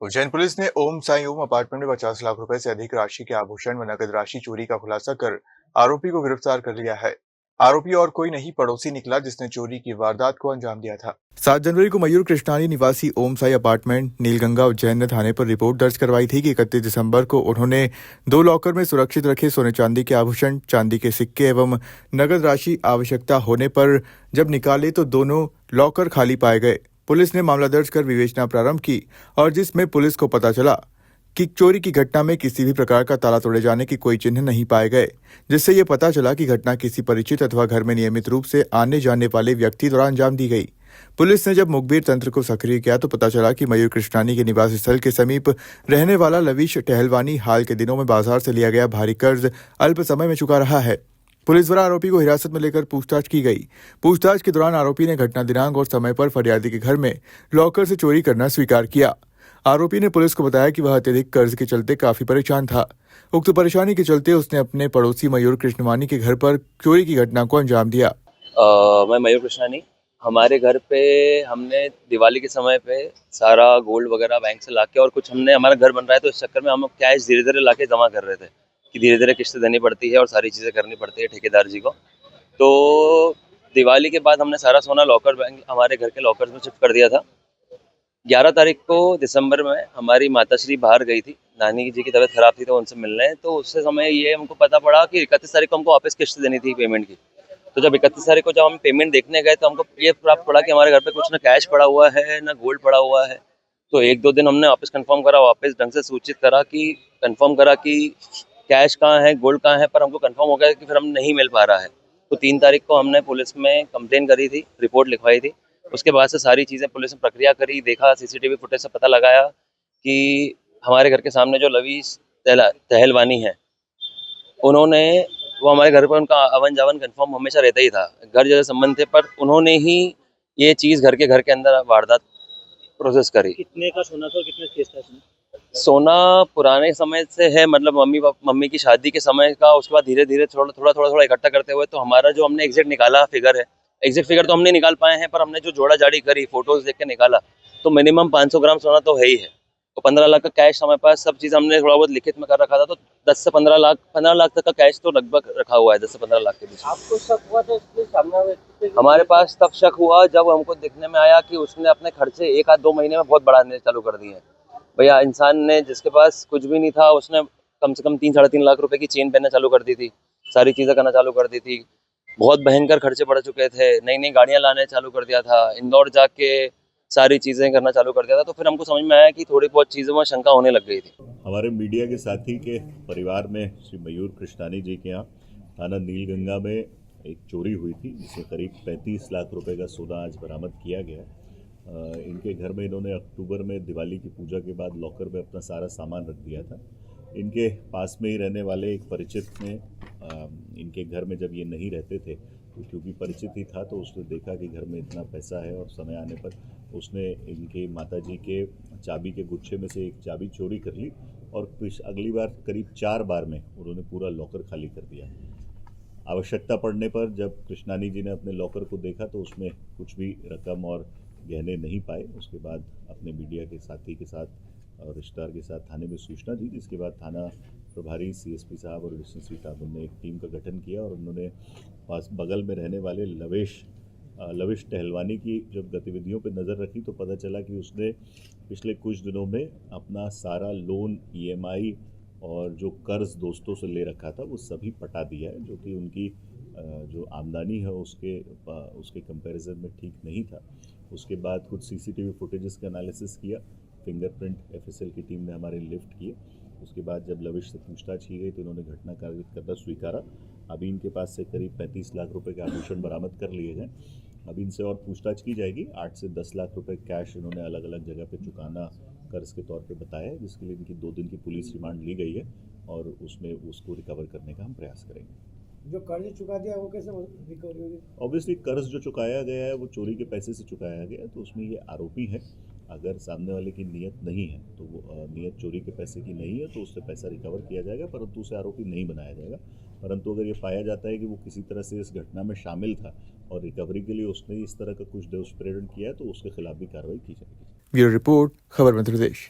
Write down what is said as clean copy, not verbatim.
Ujjain police ने ओम साई ओम apartment में 50 लाख रुपए से अधिक राशि के आभूषण व नकद राशि चोरी का खुलासा कर आरोपी को गिरफ्तार कर लिया है। आरोपी और कोई नहीं पड़ोसी निकला जिसने चोरी की वारदात को अंजाम दिया था। 7 जनवरी को मयूर कृष्णानी निवासी ओम साई अपार्टमेंट नीलगंगा उज्जैन ने थाने पर रिपोर्ट दर्ज करवाई थी कि 31 दिसंबर को उन्होंने 2 लॉकर में सुरक्षित रखे सोने चांदी के आभूषण, चांदी के सिक्के एवं नकद राशि आवश्यकता होने पर जब निकाले तो दोनों लॉकर खाली पाए गए। पुलिस ने मामला दर्ज कर विवेचना प्रारंभ की और जिसमें पुलिस को पता चला कि चोरी की घटना में किसी भी प्रकार का ताला तोड़े जाने की कोई चिन्ह नहीं पाए गए, जिससे ये पता चला कि घटना किसी परिचित अथवा घर में नियमित रूप से आने जाने वाले व्यक्ति द्वारा अंजाम दी गई। पुलिस ने जब मुखबिर तंत्र को सक्रिय किया तो पता चला कि मयूर कृष्णानी के निवास स्थल के समीप रहने वाला लविश टहलवानी हाल के दिनों में बाजार से लिया गया भारी कर्ज अल्प समय में चुका रहा है। पुलिस द्वारा आरोपी को हिरासत में लेकर पूछताछ की गई। पूछताछ के दौरान आरोपी ने घटना दिनांक और समय पर फरियादी के घर में लॉकर से चोरी करना स्वीकार किया। आरोपी ने पुलिस को बताया कि वह अत्यधिक कर्ज के चलते काफी परेशान था। उक्त परेशानी के चलते उसने अपने पड़ोसी मयूर कृष्णवानी के घर पर चोरी की घटना को अंजाम दिया। मैं मयूर कृष्णानी, हमारे घर पे हमने दिवाली के समय पे सारा गोल्ड वगैरह बैंक से लाके और कुछ हमने हमारा घर बन रहा है तो इस चक्कर में हम कैश धीरे धीरे लाके जमा कर रहे थे कि धीरे धीरे किस्तें देनी पड़ती है और सारी चीज़ें करनी पड़ती है ठेकेदार जी को। तो दिवाली के बाद हमने सारा सोना लॉकर बैंक हमारे घर के लॉकर में शिफ्ट कर दिया था। 11 तारीख को दिसंबर में हमारी माताश्री बाहर गई थी, नानी जी की तबीयत खराब थी तो उनसे मिलने, तो उससे समय ये हमको पता पड़ा कि 31 तारीख को हमको वापस किस्त देनी थी पेमेंट की। तो जब 31 तारीख को जब हम पेमेंट देखने गए तो हमको ये प्राप्त पड़ा कि हमारे घर पे कुछ ना कैश पड़ा हुआ है ना गोल्ड पड़ा हुआ है। तो 1-2 दिन हमने वापस कंफर्म करा, वापस ढंग से सूचित करा कि कंफर्म करा कि कैश कहाँ है, गोल्ड कहाँ है, पर हमको कंफर्म हो गया कि फिर हम नहीं मिल पा रहा है। तो 3 तारीख को हमने पुलिस में कंप्लेन करी थी, रिपोर्ट लिखवाई थी। उसके बाद से सारी चीज़ें पुलिस ने प्रक्रिया करी, देखा, सीसीटीवी फुटेज से पता लगाया कि हमारे घर के सामने जो लवीस टहलवानी है, उन्होंने वो हमारे घर पर उनका आवन-जावन कन्फर्म हमेशा रहता ही था। घर जैसे संबंध थे, पर उन्होंने ही ये चीज़ घर के अंदर वारदात प्रोसेस करी। कितने का सोना था और कितना केस था इसमें? सोना पुराने समय से है, मतलब मम्मी की शादी के समय का, उसके बाद धीरे-धीरे थोड़ा इकट्ठा करते हुए तो हमारा जो हमने एग्ज़ैक्ट निकाला फिगर है, एग्ज़ैक्ट फिगर तो हम नहीं निकाल पाए हैं, पर हमने जो जोड़ा-जाड़ी करी, फ़ोटोज़ देख के निकाला, तो मिनिमम 500 ग्राम सोना तो है ही है। तो 15 लाख का कैश हमारे पास, सब चीज़ हमने थोड़ा बहुत लिखित में कर रखा था, तो 10 से 15 लाख तक का कैश तो लगभग रखा हुआ है, 10 से 15 लाख के बीच। आपको शक हुआ था इसके सामने व्यक्ति पे? हमारे पास तब शक हुआ जब हमको दिखने में आया कि उसने अपने खर्चे 1 आध 2 महीने में बहुत बढ़ाने चालू कर दिए हैं। भैया, इंसान ने जिसके पास कुछ भी नहीं था, उसने कम से कम 3 साढ़े 3 लाख रुपए की चेन पहनना चालू कर दी थी, सारी चीज़ें करना चालू कर दी थी। बहुत भयंकर खर्चे बढ़ चुके थे, नई-नई गाड़ियाँ लाने चालू कर दिया था, इंदौर जाके सारी चीज़ें करना चालू कर दिया था। तो फिर हमको समझ में आया कि थोड़ी बहुत चीज़ों में शंका होने लग गई थी। हमारे मीडिया के साथी के परिवार में श्री मयूर कृष्णानी जी के यहाँ थाना नीलगंगा में एक चोरी हुई थी, जिसमें करीब 35 लाख रुपए का सोना आज बरामद किया गया। इनके घर में इन्होंने अक्टूबर में दिवाली की पूजा के बाद लॉकर में अपना सारा सामान रख दिया था। इनके पास में ही रहने वाले एक परिचित ने इनके घर में जब ये नहीं रहते थे, तो क्योंकि परिचित ही था तो उसने देखा कि घर में इतना पैसा है और समय आने पर उसने इनके माताजी के चाबी के गुच्छे में से एक चाबी चोरी कर ली और अगली बार करीब 4 बार में उन्होंने पूरा लॉकर खाली कर दिया। आवश्यकता पड़ने पर जब कृष्णानी जी ने अपने लॉकर को देखा तो उसमें कुछ भी रकम और गहने नहीं पाए। उसके बाद अपने मीडिया के साथी के साथ और रिश्तेदार के साथ थाने में सूचना दी, जिसके बाद थाना प्रभारी सीएसपी साहब और एडिशनल एसपी साहब ने एक टीम का गठन किया और उन्होंने पास बगल में रहने वाले लविश टहलवानी की जब गतिविधियों पर नज़र रखी तो पता चला कि उसने पिछले कुछ दिनों में अपना सारा लोन, ईएमआई और जो कर्ज दोस्तों से ले रखा था वो सभी पटा दिया है, जो कि उनकी जो आमदनी है उसके कंपैरिजन में ठीक नहीं था। उसके बाद कुछ सीसीटीवी फुटेजेस का एनालिसिस किया, फिंगरप्रिंट एफएसएल की टीम ने हमारे लिफ्ट किए। उसके बाद जब लविश से पूछताछ की गई तो इन्होंने घटना कार्य करना स्वीकारा। अभी इनके पास से करीब 35 लाख रुपए के आभूषण बरामद कर लिए गए। अभी इनसे और पूछताछ की जाएगी। 8 से 10 लाख रुपए कैश इन्होंने अलग अलग जगह पे चुकाना कर्ज के तौर पे बताया है, जिसके लिए इनकी 2 दिन की पुलिस रिमांड ली गई है और उसमें उसको रिकवर करने का हम प्रयास करेंगे। जो कर्ज चुका दिया वो कैसे रिकवरी होगी? ऑब्वियसली कर्ज जो चुकाया गया है वो चोरी के पैसे से चुकाया गया है, तो उसमें ये आरोपी है। अगर सामने वाले की नीयत नहीं है तो वो नीयत चोरी के पैसे की नहीं है तो उससे पैसा रिकवर किया जाएगा, परंतु उसे आरोपी नहीं बनाया जाएगा। परंतु अगर ये पाया जाता है कि वो किसी तरह से इस घटना में शामिल था और रिकवरी के लिए उसने इस तरह का कुछ दुष्प्रेरण किया है तो उसके खिलाफ भी कार्रवाई की जाएगी। ब्यूरो रिपोर्ट, खबर मध्य प्रदेश।